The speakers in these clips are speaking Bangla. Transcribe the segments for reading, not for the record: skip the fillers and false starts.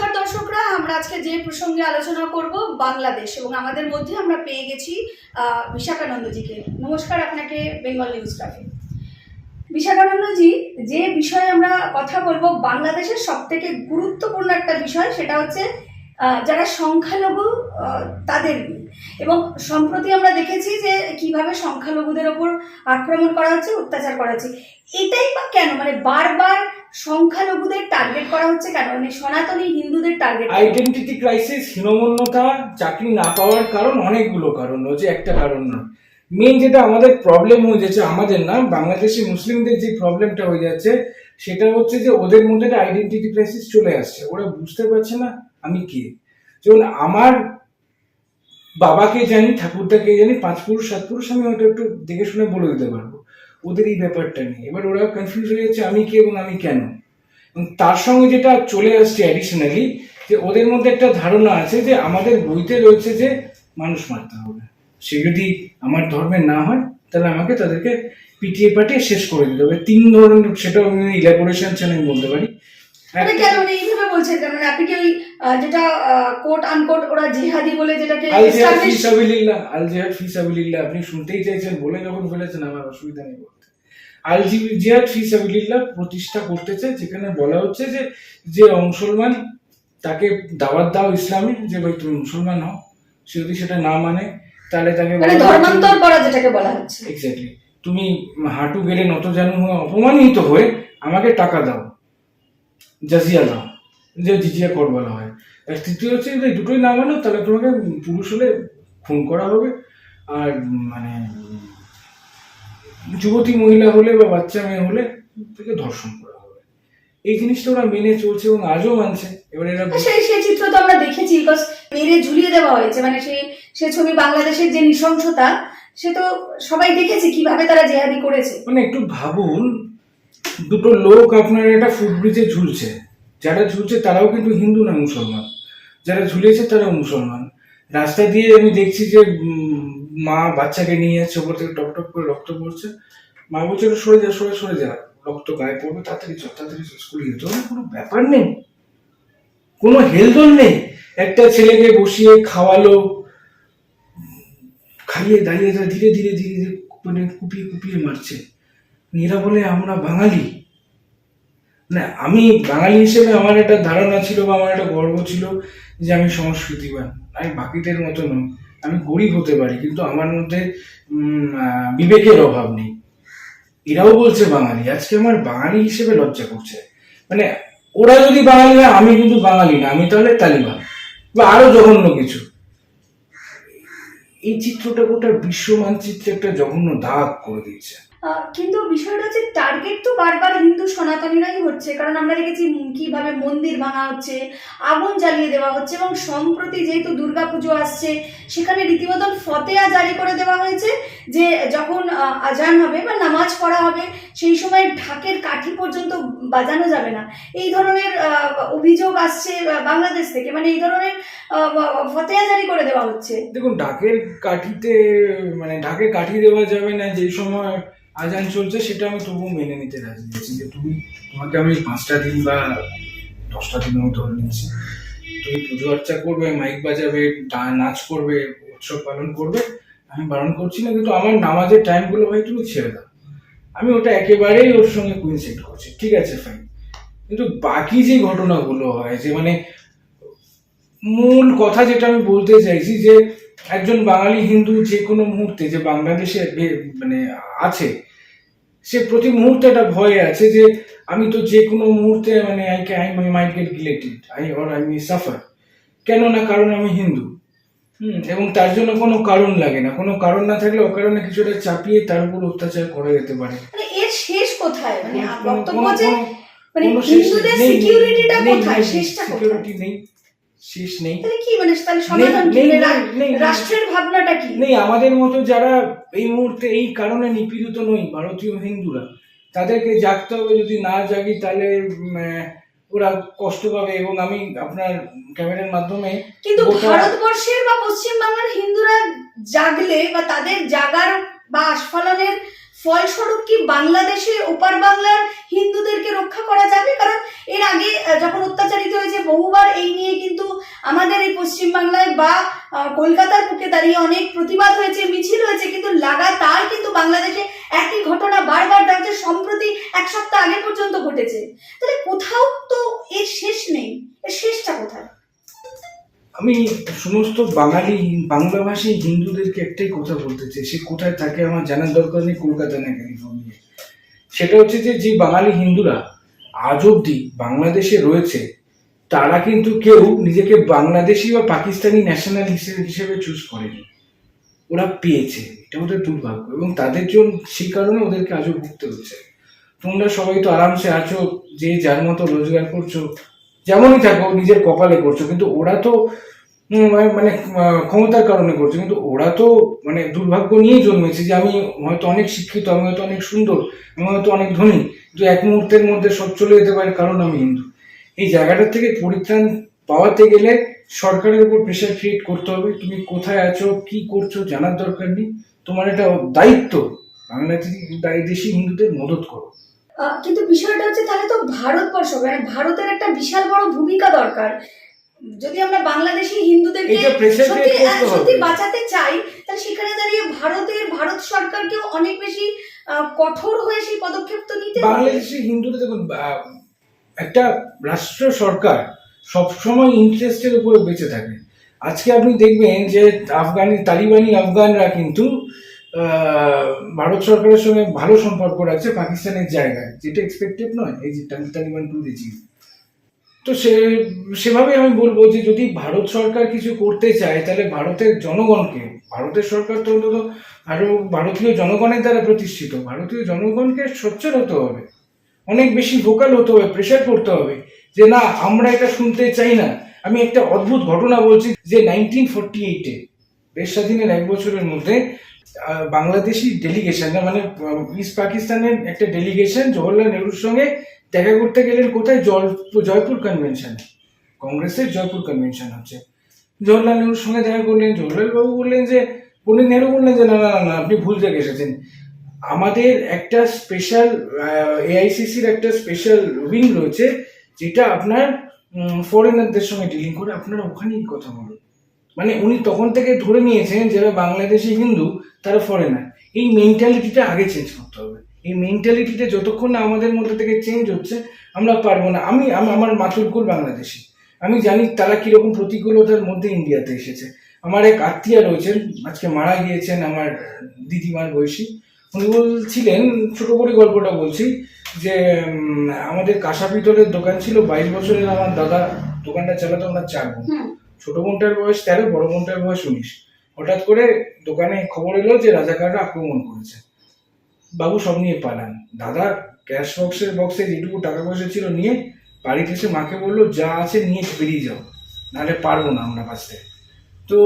নমস্কার দর্শকরা, আমরা আজকে যে প্রসঙ্গে আলোচনা করব বাংলাদেশ এবং আমাদের মধ্যে আমরা পেয়ে গেছি বিশাখানন্দজিকে। নমস্কার আপনাকে বেঙ্গল নিউজ ক্যাফে। বিশাখানন্দজি, যে বিষয়ে আমরা কথা বলবো বাংলাদেশের সবথেকে গুরুত্বপূর্ণ একটা বিষয়, সেটা হচ্ছে যারা সংখ্যালঘু তাদের নিয়ে। এবং সম্প্রতি আমরা দেখেছি যে কিভাবে সংখ্যালঘুদের ওপর আক্রমণ করা হচ্ছে, অত্যাচার করা হচ্ছে। এটাই বা কেন, মানে বারবার সংখ্যালঘুদের টার্গেট করা হচ্ছে কেন, মানে সনাতনী হিন্দুদের টার্গেট? আইডেন্টিটি ক্রাইসিস, হীনমন্যতা, চাকরি না পাওয়ার কারণ অনেকগুলো কারণ রয়েছে, একটা কারণ না। মেইন যেটা আমাদের প্রবলেম হয়ে যাচ্ছে, আমাদের না বাংলাদেশি মুসলিমদের যে প্রবলেমটা হয়ে যাচ্ছে, সেটা হচ্ছে যে ওদের মধ্যে একটা আইডেন্টিটি ক্রাইসিস চলে আসছে। ওরা বুঝতে পারছে না আমি কে। যেমন আমার বাবাকে জানি, ঠাকুরদাকে জানি, 5 পুরুষ 7 পুরুষ আমি হয়তো একটু দেখে শুনে বলে দিতে পারবো। ওদের এই ব্যাপারটা নেই। এবার ওরা কনফিউজ হয়ে যাচ্ছে আমি কে এবং আমি কেন। এবং তার সঙ্গে যেটা চলে আসছে অ্যাডিশনালি, যে ওদের মধ্যে একটা ধারণা আছে যে আমাদের বইতে রয়েছে যে মানুষ মারতে হবে, সে যদি আমার ধর্মের না হয় তাহলে আমাকে তাদেরকে পিটিয়ে পাটিয়ে শেষ করে দিতে হবে। 3 ধরনের, সেটা আমি ইলাবোরেশন ছাড়া আমি বলতে পারি। কেন এইভাবে বলছেন? মানে আপনি কি ওই যেটা কোট আনকোট ওরা জিহাদি বলে যেটাকে আল জিহাদ ফি সাবিলিল্লাহ, আল জিহাদ ফি সাবিলিল্লাহ আপনি শুনতেই চাইছেন বলে যখন ফেলেছেন আমার অসুবিধা নেই বলতে। আল জিহাদ ফি সাবিলিল্লাহ প্রতিষ্ঠা করতেছে, যেখানে বলা হচ্ছে যে যে মুসলমান তাকে দাওয়াত দাও ইসলামে, যে ভাই তুমি মুসলমান হও। সে যদি সেটা না মানে তাহলে তাকে মানে ধর্মান্তর করা, যেটাকে বলা হচ্ছে। এক্স্যাক্টলি, তুমি হাঁটু গেলে নতজানু হয়ে অপমানিত হয়ে আমাকে টাকা দাও, জাজিয়া দাও, যে জিজিয়া কর বলা হয়। আর তৃতীয় হচ্ছে যদি দুটোই না মানো তাহলে তোমাকে পুরুষ হলে খুন করা হবে, আর মানে যুবতী মহিলা হলে বা বাচ্চা মেয়ে হলে তাকে ধর্ষণ করা হবে। এই জিনিসটা ওরা মেনে চলছে এবং আজও মানছে। এবারে এরা সেই চিত্র তো আমরা দেখেছি, বিকজ মেরে ঝুলিয়ে দেওয়া হয়েছে। মানে সে ছবি, বাংলাদেশের যে নৃশংসতা, সে তো সবাই দেখেছে কিভাবে তারা জেহাদি করেছে। মানে একটু ভাবুন, দুটো লোক আপনার একটা ফুটব্রিজে ঝুলছে, যারা ঝুলছে তারাও কিন্তু হিন্দু না মুসলমান, যারা ঝুলিয়েছে তারাও মুসলমান। রাস্তা দিয়ে আমি দেখছি যে মা বাচ্চাকে নিয়ে যাচ্ছে, ওপর থেকে টপ টপ করে রক্ত পড়ছে। মা বলছে সরে যা, সরে যা, রক্ত গায়ে পড়বে, তাড়াতাড়ি স্কুলে যেতে হবে। কোনো ব্যাপার নেই, কোনো হেলদোল নেই। একটা ছেলেকে বসিয়ে খাওয়ালো, খাইয়ে দাঁড়িয়ে ধীরে ধীরে ধীরে ধীরে মানে কুপিয়ে কুপিয়ে মারছে। এরা বলে আমরা বাঙালি। না, আমি বাঙালি হিসেবে আমার একটা ধারণা ছিল বা আমার একটা গর্ব ছিল যে আমি সংস্কৃতিবান। আমি বাকিদের মতো নই। আমি গরিব হতে পারি, কিন্তু আমার মধ্যে বিবেকের অভাব নেই। এরাও বলছে বাঙালি। আজকে আমার বাঙালি হিসেবে লজ্জা করছে। মানে ওরা যদি বাঙালি হয়, আমি কিন্তু বাঙালি না, আমি তাহলে তালিবান বা আরো জঘন্য কিছু। এই চিত্রটা গোটা বিশ্ব মানচিত্রে একটা জঘন্য দাগ করে দিয়েছে। কিন্তু বিষয়টা হচ্ছে টার্গেট তো বারবার হিন্দু সনাতনীরাই হচ্ছে। কারণ আমরা দেখেছি কিভাবে মন্দির ভাঙা হচ্ছে, আগুন জ্বালিয়ে দেওয়া হচ্ছে, এবং সম্প্রতি যেহেতু দুর্গাপুজো আসছে, সেখানে রীতিমতন ফতেয়া জারি করে দেওয়া হয়েছে যে যখন আজান হবে বা নামাজ পড়া হবে, সেই সময় ঢাকের কাঠি পর্যন্ত বাজানো যাবে না। এই ধরনের অভিযোগ আসছে বাংলাদেশ থেকে। মানে এই ধরনের ফতেয়া জারি করে দেওয়া হচ্ছে। দেখুন, ঢাকের কাঠিতে মানে ঢাকে কাঠি দেওয়া যাবে না যে সময় আজান চলছে, সেটা আমি তবুও মেনে নিতে রাজি আছি। যে তোমাকে আমি 5টা দিন বা 10টা দিন আমি ধরে নিচ্ছি, তুমি পুজো অর্চা করবে, মাইক বাজাবে, নাচ করবে, উৎসব পালন করবে, আমি বারণ করছি না। কিন্তু আমার নামাজের টাইমগুলো ভাই তুমি ছেড়ে দাও। আমি ওটা একেবারেই ওর সঙ্গে কুইনসাইড করছি, ঠিক আছে ফাইন। কিন্তু বাকি যে ঘটনাগুলো হয়, যে মানে মূল কথা যেটা আমি বলতে চাইছি, যে একজন বাঙালি হিন্দু যে কোনো মুহূর্তে যে বাংলাদেশে মানে আছে, সে প্রতি মুহূর্তে একটা ভয় আছে যে আমি তো যে কোনো মুহূর্তে মানে I might get guillotined, I may suffer. কেন না, কারণ আমি হিন্দু। এবং তার জন্য কোনো কারণ লাগে না। কোনো কারণ না থাকলে অকারণে কিছুটা চাপিয়ে তার উপর অত্যাচার করা যেতে পারে। মানে এর শেষ কোথায়? মানে বক্তব্য যে মানে হিন্দুদের সিকিউরিটিটা কোথায়, শেষটা কোথায়? সিকিউরিটি নেই, শেষ নেই। তাহলে কি, মানে তাহলে সমাধান কি? রাষ্ট্রের ভাবনাটা কি? নেই। আমাদের মতো যারা এই মুহূর্তে এই কারণে নিপীড়িত নই, ভারতীয় হিন্দুরা, তাদেরকে জাগতে হবে। যদি না জাগি তাহলে ওরা কষ্ট পাবে। এবং আমি আপনার ক্যামেরার মাধ্যমে, কিন্তু ভারতবর্ষের বা পশ্চিমবাংলার হিন্দুরা জাগলে বা তাদের জাগার বা আস্ফালনের ফলস্বরূপ কি বাংলাদেশে ওপার বাংলার হিন্দুদেরকে রক্ষা করা যাবে? কারণ এর আগে যখন অত্যাচারিত হয়েছে, বহুবার এই নিয়ে আমাদের এই পশ্চিমবাংলায় বা কলকাতার বুকে দাঁড়িয়ে অনেক প্রতিবাদ হয়েছে, মিছিল হয়েছে, কিন্তু লাগাতার কিন্তু বাংলাদেশে একই ঘটনা বারবার ঘটছে, সম্প্রতি এক সপ্তাহ আগে পর্যন্ত ঘটেছে। তাহলে কোথাও তো এর শেষ নেই, এর শেষটা কোথায়? আমি সমস্ত বাঙালি বাংলাভাষী হিন্দুদেরকে একটাই কথা বলতে চাই, সে কোথায় থাকে আমার জানার দরকার নেই, কলকাতা না ক্যালিফোর্নিয়া। সেটা হচ্ছে যে বাঙালি হিন্দুরা আজ অব্দি বাংলাদেশে রয়েছে, তারা কিন্তু কেউ নিজেকে বাংলাদেশি বা পাকিস্তানি ন্যাশনাল হিসেবে চুজ করেনি। ওরা পেয়েছে, এটা ওদের দুর্ভাগ্য, এবং তাদের জন্য সেই কারণে ওদেরকে আজও ভুগতে হচ্ছে। তোমরা সবাই তো আরামসে আছো, যে যার মতো রোজগার করছো, যেমনই থাকো নিজের কপালে করছো, কিন্তু ওরা তো মানে ক্ষমতার কারণে করছে, কিন্তু ওরা তো মানে দুর্ভাগ্য নিয়েই জন্মেছে যে আমি হয়তো অনেক শিক্ষিত, আমি হয়তো অনেক সুন্দর, আমি হয়তো অনেক ধনী, কিন্তু এক মুহূর্তের মধ্যে সব চলে যেতে পারে কারণ আমি হিন্দু। এই জায়গাটার থেকে পরিত্রাণ পাওয়াতে গেলে সরকারের উপর প্রেশার ক্রিয়েট করতে হবে। তুমি কোথায় আছো, কি করছো জানার দরকার নেই, তোমার এটা দায়িত্ব বাংলাদেশি হিন্দুদের মদত করো। কিন্তু বিষয়টা হচ্ছে, তাহলে তো ভারতবর্ষ মানে ভারতের একটা বিশাল বড় ভূমিকা দরকার। যদি আমরা বাংলাদেশি হিন্দুদেরকে সত্যি বাঁচাতে চাই, তাহলে সেখানে দাঁড়িয়ে ভারত সরকারকেও অনেক বেশি কঠোর হয়ে সেই পদক্ষেপ তো নিতে হবে। বাংলাদেশি হিন্দুদের দেখুন, একটা রাষ্ট্র সরকার সবসময় ইন্টারেস্টের উপরে বেঁচে থাকে। আজকে আপনি দেখবেন যে তালিবানি আফগানরা কিন্তু ভারত সরকারের সঙ্গে ভালো সম্পর্ক রাখছে পাকিস্তানের জায়গায়, যেটা এক্সপেক্টেড নয়। এই যে তালিবান টু রেজিম, তো সেভাবে আমি বলবো যে যদি ভারত সরকার কিছু করতে চায়, তাহলে ভারতের জনগণকে, ভারতের সরকার তো অন্তত আরো ভারতীয় জনগণের দ্বারা প্রতিষ্ঠিত, ভারতীয় জনগণকে সোচ্চার হতে হবে, অনেক বেশি ভোকাল হতে হবে, প্রেশার করতে হবে যে না, আমরা এটা শুনতে চাই না। আমি একটা অদ্ভুত ঘটনা বলছি যে 1948-এ দেশ স্বাধীনের 1 বছরের মধ্যে বাংলাদেশি ডেলিগেশন, মানে ইস্ট পাকিস্তানের একটা ডেলিগেশন জওহরলাল নেহরুর সঙ্গে দেখা করতে গেলেন কোথায়, জয়পুর কনভেনশনে, কংগ্রেসের জয়পুর কনভেনশন হচ্ছে। জওহরলাল নেহরুর সঙ্গে দেখা করলেন, জওহরলাল বাবু বললেন যে, পণ্ডিত নেহরু বললেন যে না না না, আপনি ভুল জায়গায় এসেছেন, আমাদের একটা স্পেশাল এআইসিসির একটা স্পেশাল উইং রয়েছে যেটা আপনার ফরেনারদের সঙ্গে ডিলিং করে, আপনারা ওখানেই কথা বলুন। মানে উনি তখন থেকে ধরে নিয়েছেন যারা বাংলাদেশি হিন্দু তারা ফরেনার। এই মেন্টালিটিটা আগে চেঞ্জ করতে হবে। এই মেন্টালিটিটা যতক্ষণ না আমাদের মধ্যে থেকে চেঞ্জ হচ্ছে, আমরা পারবো না। আমি আমার মাতুলকুল বাংলাদেশি, আমি জানি তারা কিরকম প্রতিকূলতার মধ্যে ইন্ডিয়াতে এসেছে। আমার এক আত্মীয় রয়েছেন, আজকে মারা গিয়েছেন, আমার দিদিমার বয়সী, উনি বলছিলেন, ছোট করে গল্পটা বলছি, যে আমাদের কাঁসা পিতলের দোকান ছিল, 22 বছরের আমার দাদা দোকানটা চালাতো, আমরা 4 বোন, ছোট বোনটার বয়স 13, বড় বোনটার বয়স 19। হঠাৎ করে দোকানে খবর এলো যে রাজাকাররা আক্রমণ করেছে, বাবু সব নিয়ে পালান। দাদা ক্যাশ বক্সে যেটুকু টাকা পয়সা ছিল নিয়ে বাড়িতে এসে মাকে বললো, যা আছে নিয়ে বেরিয়ে যাও, নাহলে পারবো না আমরা বাঁচতে। তো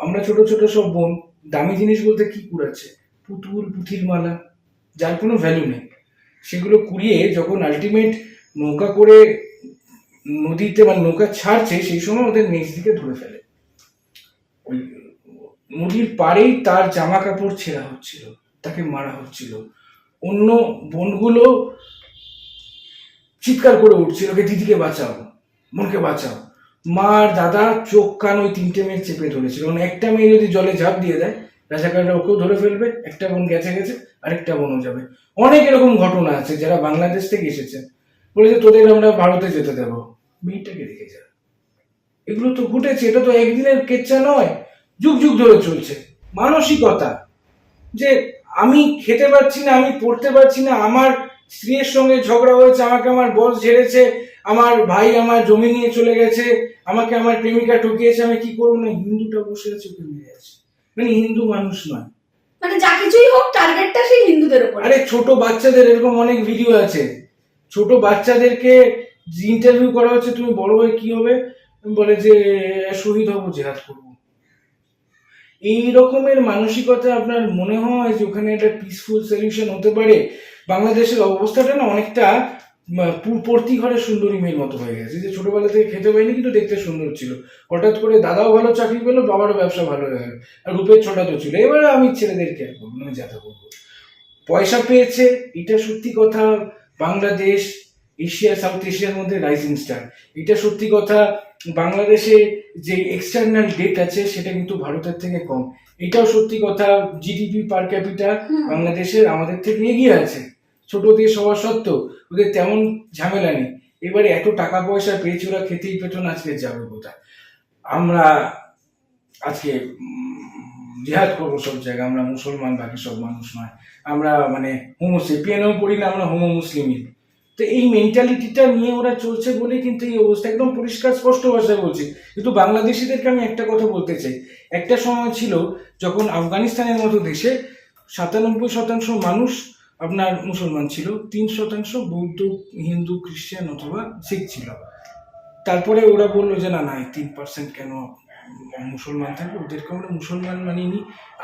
আমরা ছোট ছোট সব বোন, দামি জিনিস বলতে কি কুড়াচ্ছে, পুতুল পুঁথির মালা, যার কোনো ভ্যালু নেই, সেগুলো কুড়িয়ে যখন আলটিমেট নৌকা করে নদীতে মানে নৌকা ছাড়ছে, সেই সময় ওদের নিচ দিকে ধরে ফেলে। ওই নদীর পাড়েই তার জামা কাপড় ছেঁড়া হচ্ছিল, তাকে মারা হচ্ছিল। অন্য বোনগুলো চিৎকার করে উঠছিল, দিদিকে বাঁচাও, বোনকে বাঁচাও। মা আর দাদা চোখ কান ওই 3টে মেয়ে চেপে ধরেছিল, কারণ একটা মেয়ে যদি জলে ঝাঁপ দিয়ে দেয়, রাজাকাররা ওকেও ধরে ফেলবে, একটা বোন গেছে আরেকটা বোনও যাবে। অনেক এরকম ঘটনা আছে। যারা বাংলাদেশ থেকে এসেছে বলেছে, তোদের আমরা ভারতে যেতে দেবো, মেয়েটাকে রেখে যা। এগুলো তো ঘটেছে, এটা তো একদিনের কেচ্ছা নয়, যুগ যুগ ধরে চলছে। মানসিকতা যে আমি খেতে পারছি না, আমি পড়তে পারছি না, আমার স্ত্রীর সঙ্গে ঝগড়া হয়েছে, আমাকে আমার বস ঝেড়েছে, আমার ভাই আমার জমি নিয়ে চলে গেছে, আমাকে আমার প্রেমিকা ঠকিয়েছে, আমি কি করবো না, হিন্দুটা বসে আছে ওকে মেরে আছে, মানে হিন্দু মানুষ নয়, মানে যা কিছুই হোক টার্গেটটা সেই হিন্দুদের উপর। আরে ছোট বাচ্চাদের এরকম অনেক ভিডিও আছে, ছোট বাচ্চাদেরকে ইন্টারভিউ করা হচ্ছে, তুমি বড় হয়ে কি হবে, বলে যে শহীদ হব, জেহাদ করবো। এই রকমের মানসিকতা আপনার মনে হয় যে ওখানে একটা পিসফুল সলিউশন হতে পারে? বাংলাদেশের অবস্থাটা না অনেকটা পূর্তি ঘরে সুন্দরী মেয়ের মতো হয়ে গেছে, যে ছোটবেলা থেকে খেতে পাইনি কিন্তু দেখতে সুন্দর ছিল, হঠাৎ করে দাদাও ভালো চাকরি পেলো, বাবারও ব্যবসা ভালো হয়ে গেল, আর রূপের ছোটা তো ছিল। এবারে আমি ছেলেদেরকে আর করবো, আমি যাতা করবো, পয়সা পেয়েছে, এটা সত্যি কথা। বাংলাদেশ এশিয়া সাউথ এশিয়ার মধ্যে রাইজিং স্টার। এটা সত্যি কথা, বাংলাদেশে যে এক্সটার্নাল ডেট আছে সেটা কিন্তু ভারতের থেকে কম। এটাও সত্যি কথা, জিডিপি পার ক্যাপিটা বাংলাদেশের আমাদের থেকে এগিয়ে আছে। ছোট দেশ হওয়া সত্ত্বেও ওদের তেমন ঝামেলা নেই। এবারে এত টাকা পয়সা পেয়েছে, ওরা খেতেই পেত না, আজকে যাবে কোথায়? আমরা আজকে জিহাদ করবো সব জায়গায়, আমরা মুসলমান, বাকি সব মানুষ নয়, আমরা মানে হোমোসেপিয়ানও পড়ি না, আমরা হোমো মুসলিমই। তো এই মেন্টালিটিটা নিয়ে ওরা চলছে বলে কিন্তু এই অবস্থা, একদম পরিষ্কার স্পষ্ট ভাষায় বলছি। কিন্তু বাংলাদেশিদেরকে আমি একটা কথা বলতে চাই, একটা সময় ছিল যখন আফগানিস্তানের মতো দেশে 97% মানুষ আপনার মুসলমান ছিল, 3% বৌদ্ধ, হিন্দু, খ্রিস্টান অথবা শিখ ছিল। তারপরে ওরা বললো যে না না, 3% কেন মুসলমান থাকবে, ওদেরকে আমরা মুসলমান মানিনি।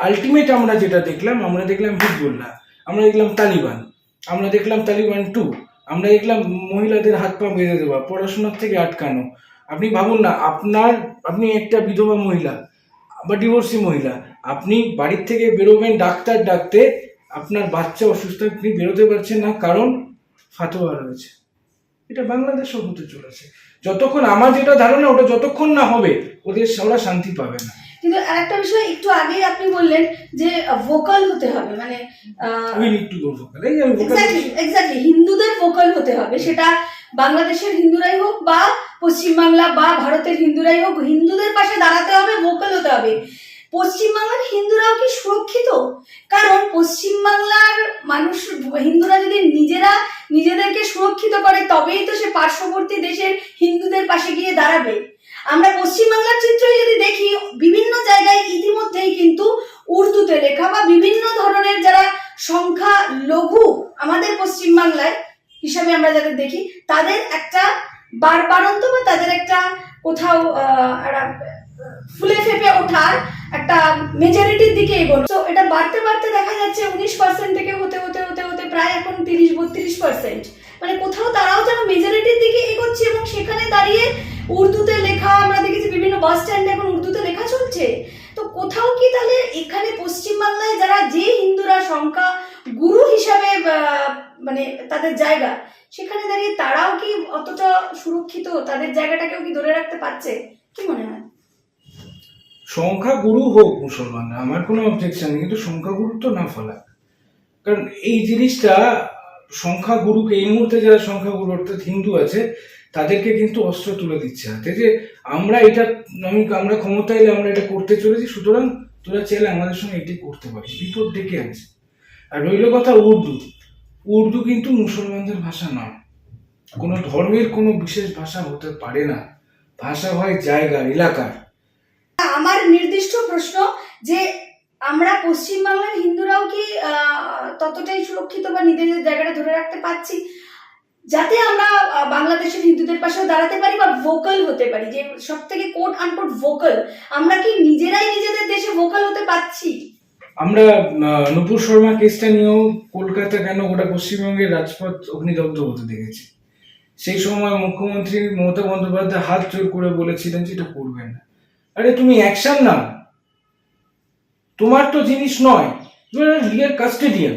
আলটিমেট আমরা যেটা দেখলাম, আমরা দেখলাম হিজবুল্লাহ, আমরা দেখলাম তালিবান, আমরা দেখলাম তালিবান 2, আমরা দেখলাম মহিলাদের হাত পা বেঁধে দেওয়া, পড়াশোনার থেকে আটকানো। আপনি ভাবুন না, আপনি একটা বিধবা মহিলা বা ডিভোর্সি মহিলা, আপনি বাড়ির থেকে বেরোবেন ডাক্তার ডাকতে, আপনার বাচ্চা অসুস্থ, আপনি বেরোতে পারছেন না কারণ ফাতোয়া রয়েছে। এটা বাংলাদেশও হতে চলেছে। যতক্ষণ আমার যেটা ধারণা, ওটা যতক্ষণ না হবে ওরা শান্তি পাবে না। কিন্তু আরেকটা বিষয়, একটু আগেই আপনি বললেন যে ভোকাল হতে হবে, মানে এক্স্যাক্টলি হিন্দুদের ভোকাল হতে হবে, সেটা বাংলাদেশের হিন্দুরাই হোক বা পশ্চিমবাংলা বা ভারতের হিন্দুরাই হোক, হিন্দুদের পাশে দাঁড়াতে হবে, ভোকাল হতে হবে। পশ্চিমবাংলার হিন্দুরাও কি সুরক্ষিত? কারণ পশ্চিমবাংলার মানুষ, হিন্দুরা যদি নিজেদেরকে সুরক্ষিত করে তবেই তো সে পার্শ্ববর্তী দেশের হিন্দুদের পাশে গিয়ে দাঁড়াবে। আমরা পশ্চিমবাংলার চিত্রই যদি দেখি, বিভিন্ন জায়গায় ইতিমধ্যেই কিন্তু উর্দুতে লেখা বা বিভিন্ন ধরনের যারা সংখ্যা লঘু আমাদের পশ্চিমবাংলায় হিসাবে আমরা যাদের দেখি, তাদের একটা বাড়ন্ত বা তাদের একটা কোথাও ফুলে ফেপে ওঠার একটা মেজরিটির দিকে এগোনো। তো এটা বাড়তে বাড়তে দেখা যাচ্ছে 19% থেকে হতে হতে হতে হতে প্রায় এখন 30-32%, মানে কোথাও তারাও যেন মেজরিটির দিকে এগোচ্ছে। এবং সেখানে দাঁড়িয়ে উর্দুতে লেখা আমরা দেখেছি, বিভিন্ন বাস স্ট্যান্ডে এখন উর্দুতে লেখা চলছে। তো কোথাও কি তাহলে এখানে পশ্চিমবাংলায় যারা যে হিন্দুরা সংখ্যা গুরু হিসাবে মানে তাদের জায়গা, সেখানে দাঁড়িয়ে তারাও কি অতটা সুরক্ষিত, তাদের জায়গাটাকেও কি ধরে রাখতে পারছে? কি মনে হয়? সংখ্যা গুরু হোক মুসলমানরা, আমার কোনো অবজেকশন নেই, কিন্তু সংখ্যা গুরু তো না ফেলা। কারণ এই জিনিসটা সংখ্যা গুরুকে, এই মুহূর্তে যারা সংখ্যা গুরু অর্থাৎ হিন্দু আছে, তাদেরকে কিন্তু অস্ত্র তুলে দিচ্ছে হাতে, যে আমরা ক্ষমতা এলে আমরা এটা করতে চলেছি, সুতরাং তোরা চাইলে আমাদের সঙ্গে এটি করতে পারিস, বিপদ ডেকে আনছে। আর রইল কথা উর্দু কিন্তু মুসলমানদের ভাষা নয়, কোনো ধর্মের কোনো বিশেষ ভাষা হতে পারে না। ভাষা হয় জায়গার, এলাকার। আমার নির্দিষ্ট প্রশ্ন যে আমরা পশ্চিমবাংলার হিন্দুরাও কি ততটাই সুরক্ষিত বা নিজেদের জায়গাটা ধরে রাখতে পারছি, যাতে আমরা বাংলাদেশের হিন্দুদের পাশেও দাঁড়াতে পারি বা ভোকাল হতে পারি, যে সব থেকে কোট আনকোট ভোকাল, আমরা কি নিজেরাই নিজেদের দেশে ভোকাল হতে পারছি? আমরা নূপুর শর্মা কেসটা নিয়েও কলকাতা কেন গোটা পশ্চিমবঙ্গের রাজপথ অগ্নিদগ্ধ হতে দেখেছি। সেই সময় মুখ্যমন্ত্রী মমতা বন্দ্যোপাধ্যায় হাত জোর করে বলেছিলেন যে এটা করবেন না। আরে তুমি অ্যাকশন নাও, তোমার তো জিনিস নয়, লিগাল কাস্টেডিয়ান,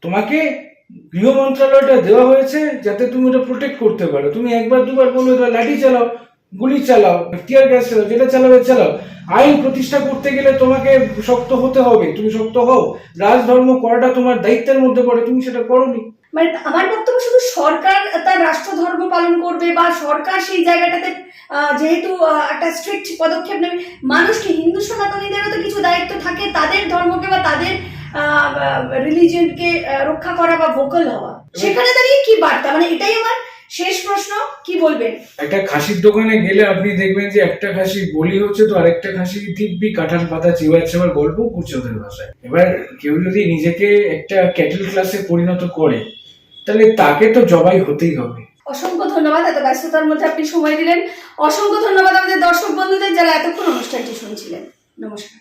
তোমাকে গৃহ মন্ত্রণালয়টা দেওয়া হয়েছে যাতে তুমি এটা প্রোটেক্ট করতে পারো। তুমি একবার দুবার বলবে লাঠি চালাও, গুলি চালাও, টিয়ার গ্যাস চালাও, যেটা চালাবে চালাও। আইন প্রতিষ্ঠা করতে গেলে তোমাকে শক্ত হতে হবে, তুমি শক্ত হও। রাজধর্ম করাটা তোমার দায়িত্বের মধ্যে পড়ে, তুমি সেটা করোনি। মানে আমার বক্তব্য, শুধু সরকার তার রাষ্ট্রধর্ম পালন করবে বা সরকার সেই জায়গাটাতে যেহেতু একটা স্ট্রিক্ট পদক্ষেপ নেবে, মানুষকে, হিন্দু সনাতনীদেরও তো কিছু দায়িত্ব থাকে, তাদের ধর্মকে বা তাদের রিলিজিয়নকে রক্ষা করা বা ভোকাল হওয়া। সেখানে দাঁড়িয়ে কি বার্তা, মানে এটাই আমার শেষ প্রশ্ন, কি বলবেন? একটা খাসির দোকানে গেলে আপনি দেখবেন যে একটা খাসি বলি হচ্ছে, তো আরেকটা খাসি দিব্যি কাঁঠাল পাতা চিবাচ্ছে, আবার গল্প করছে ওদের ভাষায়। এবার কেউ যদি নিজেকে একটা ক্যাটেল ক্লাসে পরিণত করে, তাহলে তাকে তো জবাই হতেই হবে। অসংখ্য ধন্যবাদ, এত ব্যস্ততার মধ্যে আপনি সময় দিলেন। অসংখ্য ধন্যবাদ আমাদের দর্শক বন্ধুদের যারা এতক্ষণ অনুষ্ঠানটি শুনছিলেন। নমস্কার।